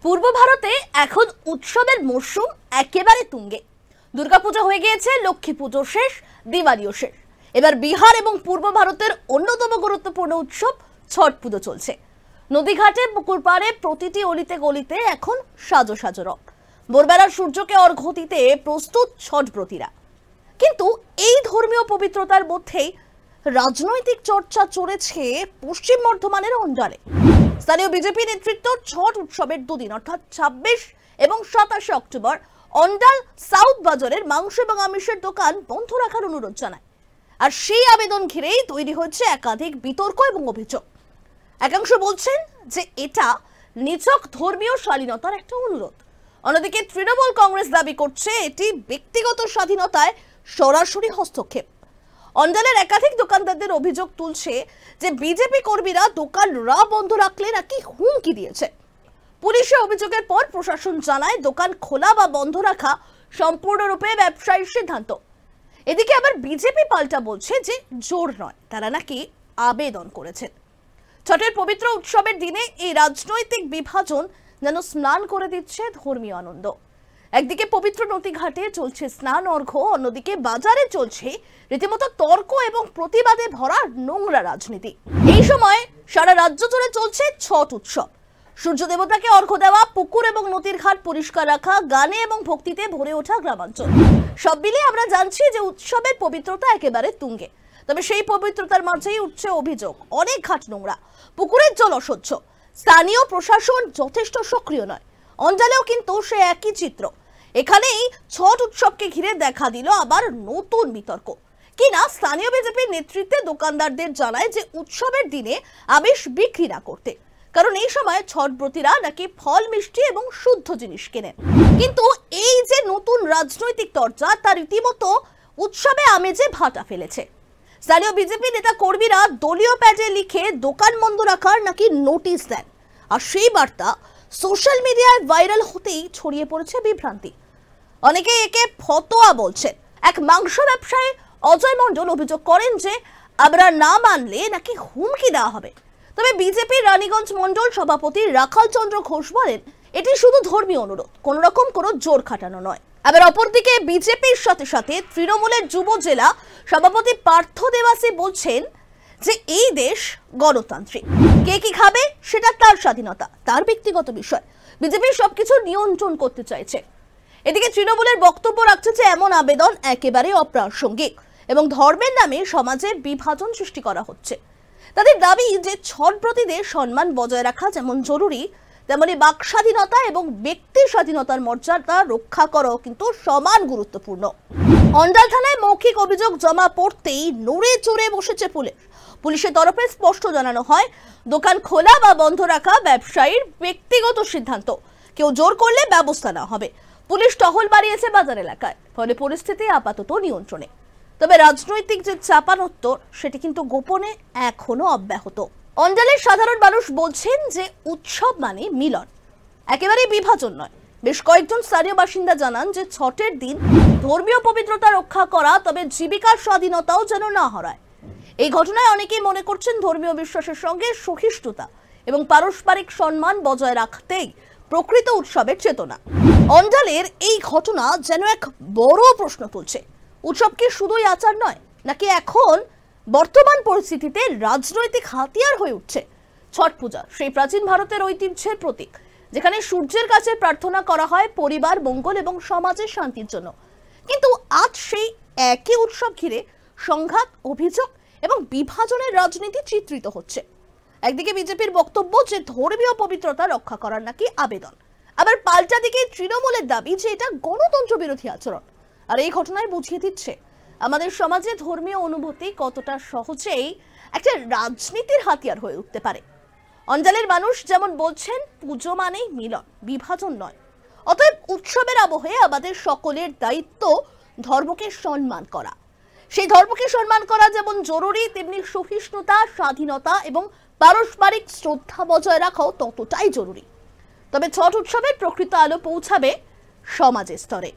পূর্ব ভারতে এখন উৎসবের মরশুম একেবারে তুঙ্গে। দুর্গাপূজা হয়ে গিয়েছে, লক্ষ্মী পুজো শেষ, দিওয়ালিও শেষ। এবার বিহার এবং পূর্ব ভারতের অন্যতম গুরুত্বপূর্ণ উৎসব ছট পুজো চলছে। নদীঘাটে, পুকুর পাড়ে, প্রতিটি অলিতে গলিতে এখন সাজো সাজো রং। ভোরবেলার সূর্যকে অর্ঘ্য দিতে প্রস্তুত ছটব্রতীরা। কিন্তু এই ধর্মীয় পবিত্রতার মধ্যেই রাজনৈতিক চর্চা চলেছে পশ্চিম বর্ধমানের অঞ্চলে। স্থানীয় বিজেপি নেতৃত্ব ছট উৎসবের দুদিন অর্থাৎ 26 এবং 27 অক্টোবর অন্ডাল সাউথ বাজারের মাংস এবং আমিষের দোকান বন্ধ রাখার অনুরোধ জানায়। আর সেই আবেদন ঘিরেই তৈরি হচ্ছে একাধিক বিতর্ক এবং অভিযোগ। একাংশ বলছেন যে এটা নিছক ধর্মীয় শালীনতার একটা অনুরোধ। অন্যদিকে তৃণমূল কংগ্রেস দাবি করছে এটি ব্যক্তিগত স্বাধীনতায় সরাসরি হস্তক্ষেপ। অঞ্চলের একাধিক দোকানদারদের অভিযোগ তুলছে যে বিজেপি কর্মীরা দোকান বন্ধ রাখলে নাকি হুমকি দিয়েছে। পুলিশের অভিযোগের পর প্রশাসন জানায় দোকান খোলা বা বন্ধ রাখা সম্পূর্ণরূপে ব্যবসায়ীর সিদ্ধান্ত। এদিকে আবার বিজেপি পাল্টা বলছে যে জোর নয়, তারা নাকি আবেদন করেছেন। ছটের পবিত্র উৎসবের দিনে এই রাজনৈতিক বিভাজন যেন স্নান করে দিচ্ছে ধর্মীয় আনন্দ। একদিকে পবিত্র নদী ঘাটে চলছে স্নান অর্ঘ্য, অন্যদিকে বাজারে চলছে রীতিমতো তর্ক এবং প্রতিবাদে ভরা নোংরা রাজনীতি। এই সময় সারা রাজ্য জুড়ে চলছে ছট উৎসব। সূর্য দেবতাকে অর্ঘ্য দেওয়া, পুকুর এবং নদীর ঘাট পরিষ্কার রাখা, গানে এবং ভক্তিতে ভরে ওঠা গ্রামাঞ্চল, সব মিলিয়ে আমরা জানছি যে উৎসবের পবিত্রতা একেবারে তুঙ্গে। তবে সেই পবিত্রতার মাঝেই উঠছে অভিযোগ অনেক ঘাট নোংরা, পুকুরের জল অস্বচ্ছ। স্থানীয় প্রশাসন যথেষ্ট সক্রিয় নয়। অঞ্চলেও কিন্তু সে একই চিত্র। এখানেই ছট উৎসবকে ঘিরে দেখা দিল আবার নতুন বিতর্ক। কিনা স্থানীয় বিজেপির নেতৃত্বে দোকানদারদের জানায় যে উৎসবের দিনে আমিষ বিক্রি না করতে, কারণ এই সময় ছটব্রতীরা নাকি ফল, মিষ্টি এবং শুদ্ধ জিনিস কেনেন। কিন্তু এই যে নতুন রাজনৈতিক চর্চা, তার রীতিমতো উৎসবে আমেজে ভাটা ফেলেছে। স্থানীয় বিজেপি নেতা কর্মীরা দলীয় প্যাডে লিখে দোকান বন্ধ রাখার নাকি নোটিশ দেন। আর সেই বার্তা সোশ্যাল মিডিয়ায় ভাইরাল হতেই ছড়িয়ে পড়েছে বিভ্রান্তি। অনেকে একে ফতোয়া বলছেন। এক মাংস ব্যবসায়ী অজয় মণ্ডল অভিযোগ করেন যে আমরা না মানলে নাকি হুমকি দেওয়া হবে। তবে বিজেপির রানীগঞ্জ মণ্ডল সভাপতি রাখাল চন্দ্র ঘোষ বলেন এটি শুধু ধর্মীয় অনুরোধ, কোন রকম কোনো জোর খাটানো নয়। আবার অপরদিকে বিজেপির সাথে সাথে তৃণমূলের যুব জেলা সভাপতি পার্থ দেবাসী বলছেন যে এই দেশ গণতান্ত্রিক, কে কি খাবে সেটা তার স্বাধীনতা, তার ব্যক্তিগত বিষয়। বিজেপি সবকিছু নিয়ন্ত্রণ করতে চাইছে। এদিকে তৃণমূলের বক্তব্য রাখছে যে এমন আবেদন একেবারে অপ্রাসঙ্গিক এবং ধর্মের নামে সমাজে বিভাজন সৃষ্টি করা হচ্ছে। তাদের দাবি যে ছটব্রতীদের সম্মান বজায় রাখা যেমন জরুরি, তেমনি বাক স্বাধীনতা এবং ব্যক্তি স্বাধীনতার মর্যাদা রক্ষা করাও কিন্তু সমান গুরুত্বপূর্ণ। অন্ডাল থানায় মৌখিক অভিযোগ জমা পড়তেই নড়ে চড়ে বসেছে পুলিশ। পুলিশের তরফে স্পষ্ট জানানো হয় দোকান খোলা বা বন্ধ রাখা ব্যবসায়ীর ব্যক্তিগত সিদ্ধান্ত, কেউ জোর করলে ব্যবস্থা নেওয়া হবে। পুলিশ টহল বাড়িয়েছে বাজার এলাকায়, ফলে পরিস্থিতি আপাতত নিয়ন্ত্রণে। তবে রাজনৈতিক যে চাপানোত্তর সেটি কিন্তু গোপনে এখনো অব্যাহত। অঞ্চলের সাধারণ মানুষ বলছেন যে উৎসব মানে মিলন, একেবারে বিভাজন নয়। বেশ কয়েকজন স্থানীয় বাসিন্দা জানান যে ছটের দিন ধর্মীয় পবিত্রতা রক্ষা করা, তবে জীবিকার স্বাধীনতাও যেন না হারায়। এই ঘটনায় অনেকেই মনে করছেন ধর্মীয় বিশ্বাসের সঙ্গে সহিষ্ণুতা এবং পারস্পরিক সম্মান বজায় রাখতেই প্রকৃত উৎসবের চেতনা। অঞ্চলের এই ঘটনা যেন এক বড় প্রশ্ন তুলছে। উৎসব কি শুধুই আচার নয়, নাকি এখন বর্তমান পরিস্থিতিতে রাজনৈতিক হাতিয়ার হয়ে উঠছে? ছট পূজা সেই প্রাচীন ভারতের ঐতিহ্যের প্রতীক, যেখানে সূর্যের কাছে প্রার্থনা করা হয় পরিবার মঙ্গল এবং সমাজের শান্তির জন্য। কিন্তু আজ সেই একই উৎসব ঘিরে সংঘাত, অভিযোগ এবং বিভাজনের রাজনীতি চিত্রিত হচ্ছে। একদিকে বিজেপির বক্তব্য যে ধর্মীয় পবিত্রতা রক্ষা করার নাকি আবেদন, আবার পাল্টা দিকে তৃণমূলের দাবি যে এটা গণতন্ত্র বিরোধী আচরণ। আর এই ঘটনায় বুঝিয়ে দিচ্ছে আমাদের সমাজে ধর্মীয় অনুভূতি কতটা সহজেই একটা রাজনীতির হাতিয়ার হয়ে উঠতে পারে। অঞ্চলের মানুষ যেমন বলছেন পুজো মানেই মিলন, বিভাজন নয়। অতএব উৎসবের আবহে আমাদের সকলের দায়িত্ব ধর্মকে সম্মান করা। সেই ধর্মকে সম্মান করা যেমন জরুরি, তেমনি সহিষ্ণুতা, স্বাধীনতা এবং পারস্পরিক শ্রদ্ধা বজায় রাখাও ততটাই জরুরি। তবে ছট উৎসবের প্রকৃত আলো পৌঁছাবে সমাজের স্তরে।